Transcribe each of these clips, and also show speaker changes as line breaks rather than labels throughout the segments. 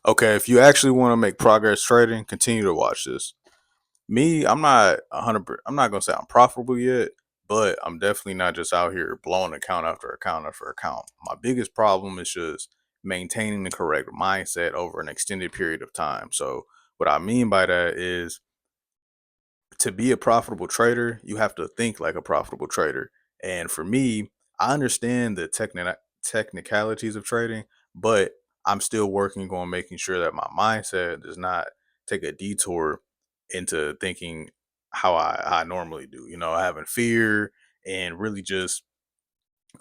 Okay, if you actually want to make progress trading, continue to watch this. Me, I'm not 100. I'm not gonna say I'm profitable yet, but I'm definitely not just out here blowing account after account after account. My biggest problem is just maintaining the correct mindset over an extended period of time. So what I mean by that is to be a profitable trader, you have to think like a profitable trader. And for me, I understand the technicalities of trading, but I'm still working on making sure that my mindset does not take a detour into thinking how I normally do. You know, having fear and really just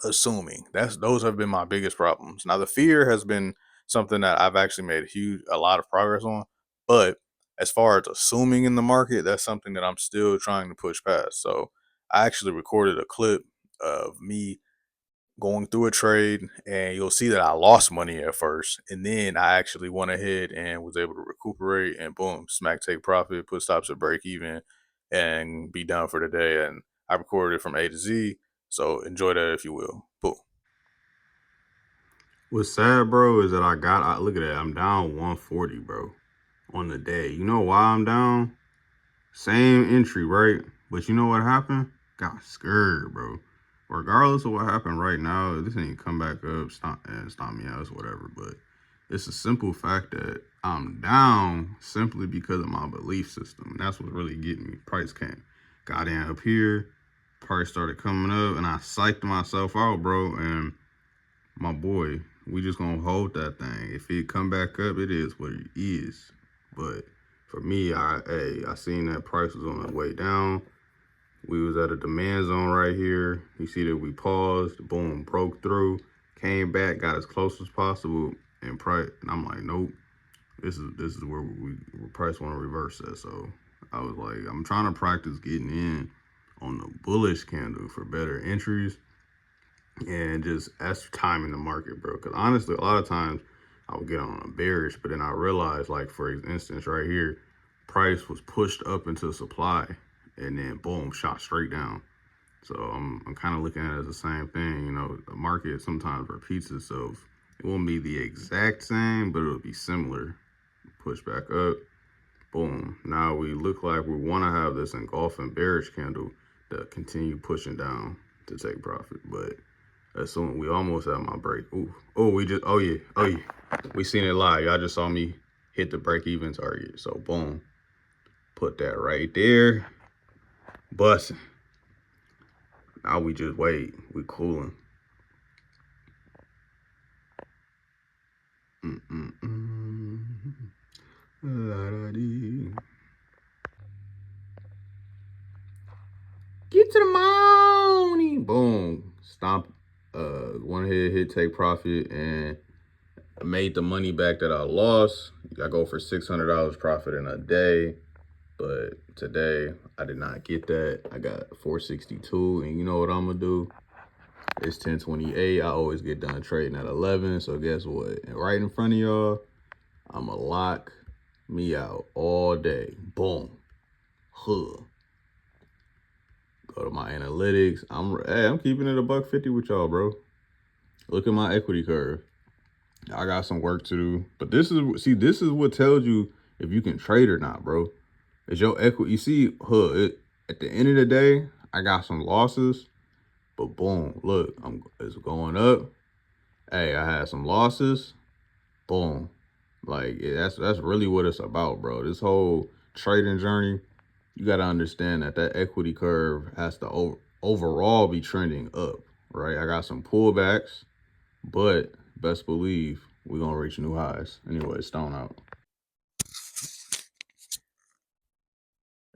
assuming. That's those have been my biggest problems. Now the fear has been something that I've actually made a lot of progress on, but as far as assuming in the market, that's something that I'm still trying to push past. So I actually recorded a clip of me going through a trade, and you'll see that I lost money at first, and then I actually went ahead and was able to recuperate and boom, smack take profit, put stops at break even, and be done for the day. And I recorded it from A to Z. So enjoy that if you will. Boom.
What's sad, bro, is that look at that. I'm down 140, bro, on the day. You know why I'm down? Same entry, right? But you know what happened? Got scared, bro. Regardless of what happened right now, this ain't come back up, stop me out, it's whatever. But it's a simple fact that I'm down simply because of my belief system. And that's what's really getting me. Price came. Got in up here, price started coming up, and I psyched myself out, bro. And my boy, we just gonna hold that thing. If it come back up, it is what it is. But for me, I seen that price was on the way down. We was at a demand zone right here. You see that we paused, boom, broke through, came back, got as close as possible, and price. And I'm like, nope, this is where price want to reverse that. So I was like, I'm trying to practice getting in on the bullish candle for better entries and just that's time in the market, bro. Because honestly, a lot of times I would get on a bearish, but then I realized, like for instance, right here, price was pushed up into supply, and then boom, shot straight down. So I'm kind of looking at it as the same thing. You know, the market sometimes repeats itself. It won't be the exact same, but it'll be similar. Push back up, boom. Now we look like we want to have this engulfing bearish candle to continue pushing down to take profit, but as soon we almost had my break. Ooh, oh, oh yeah, we seen it live. Y'all just saw me hit the break even target. So boom, put that right there, busting. Now we just wait. We cooling. Mm-mm-mm. La-da-dee. Get to the money. Boom. Stomp. One hit, take profit, and I made the money back that I lost. I go for $600 profit in a day. But today I did not get that. I got 462, and you know what I'm gonna do? It's 10:28. I always get done trading at 11. So guess what? And right in front of y'all, I'ma lock me out all day. Boom. Huh. Go to my analytics. I'm keeping it a buck 50 with y'all, bro. Look at my equity curve. I got some work to do, but this is what tells you if you can trade or not, bro. Is your equity? You see, at the end of the day, I got some losses, but boom, look, it's going up. Hey, I had some losses. Boom, like yeah, that's really what it's about, bro. This whole trading journey, you got to understand that equity curve has to overall be trending up, right? I got some pullbacks, but best believe we're gonna reach new highs. Anyway, stone out.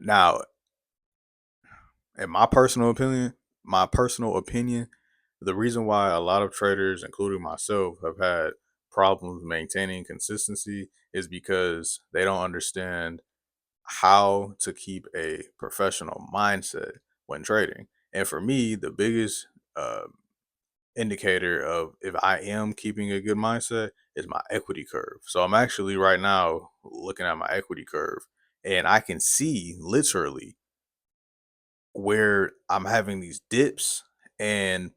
Now, in my personal opinion, the reason why a lot of traders, including myself, have had problems maintaining consistency is because they don't understand how to keep a professional mindset when trading. And for me, the biggest uh, indicator of if I am keeping a good mindset is my equity curve. So I'm actually right now looking at my equity curve, and I can see literally where I'm having these dips, and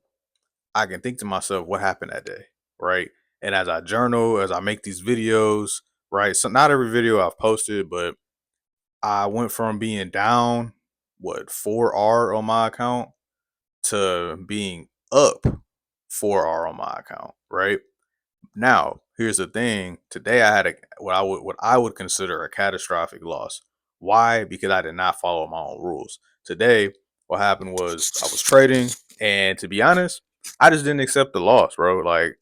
I can think to myself, what happened that day, right? And as I journal, as I make these videos, right? So not every video I've posted, but I went from being down, what, 4R on my account to being up 4R on my account, right? Now, here's the thing. Today I had what I would consider a catastrophic loss. Why? Because I did not follow my own rules. Today, what happened was I was trading, and to be honest, I just didn't accept the loss, bro. Like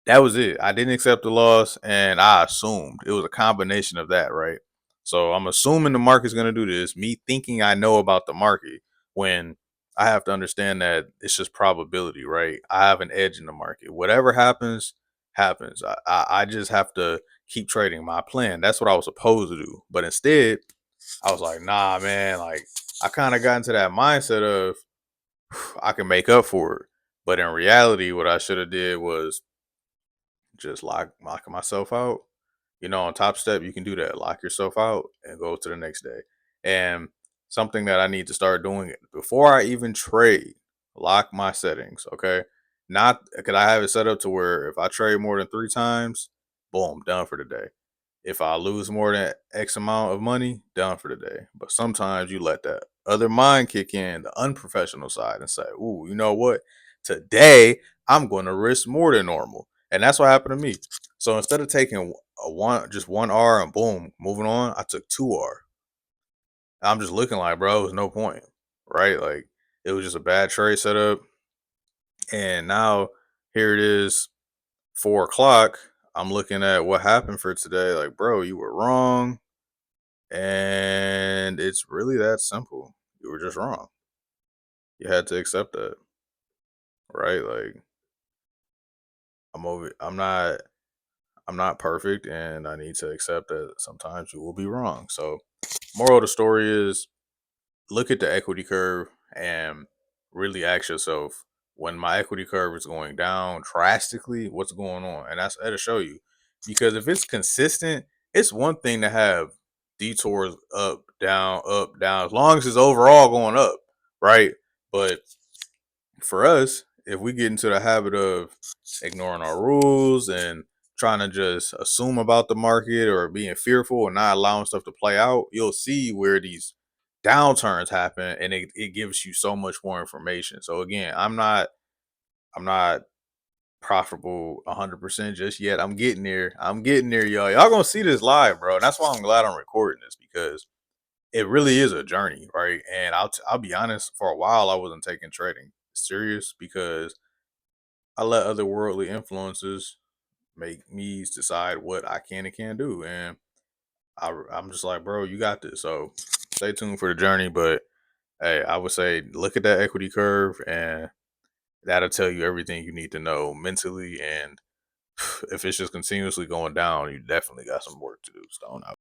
that was it. I didn't accept the loss, and I assumed it was a combination of that, right? So I'm assuming the market's gonna do this. Me thinking I know about the market when I have to understand that it's just probability, right? I have an edge in the market. Whatever happens, happens. I just have to keep trading my plan. That's what I was supposed to do. But instead, I was like, nah, man. Like I kind of got into that mindset of I can make up for it. But in reality, what I should have did was just lock myself out. You know, on Top Step, you can do that. Lock yourself out and go to the next day. And something that I need to start doing before I even trade, lock my settings. Okay. Not because I have it set up to where if I trade more than 3 times, boom, done for the day. If I lose more than X amount of money, done for the day. But sometimes you let that other mind kick in, the unprofessional side, and say, ooh, you know what? Today, I'm going to risk more than normal. And that's what happened to me. So instead of taking just 1R and boom, moving on, I took 2R. I'm just looking like, bro, there's no point. Right? Like it was just a bad trade setup. And now here it is, 4 o'clock. I'm looking at what happened for today. Like, bro, you were wrong. And it's really that simple. You were just wrong. You had to accept that, right? Like I'm not perfect and I need to accept that sometimes you will be wrong. So, moral of the story is look at the equity curve and really ask yourself when my equity curve is going down drastically, what's going on? And that'll show you. Because if it's consistent, it's one thing to have detours up, down, as long as it's overall going up, right? But for us, if we get into the habit of ignoring our rules and trying to just assume about the market or being fearful and not allowing stuff to play out, you'll see where these downturns happen and it gives you so much more information. So again, I'm not profitable 100% just yet. I'm getting there. I'm getting there, y'all. Y'all gonna see this live, bro. And that's why I'm glad I'm recording this because it really is a journey, right? And I'll be honest, for a while I wasn't taking trading serious because I let other worldly influences make me decide what I can and can't do. And I'm just like, bro, you got this. So stay tuned for the journey. But hey, I would say look at that equity curve and that'll tell you everything you need to know mentally. And if it's just continuously going down, you definitely got some work to do. Stone out.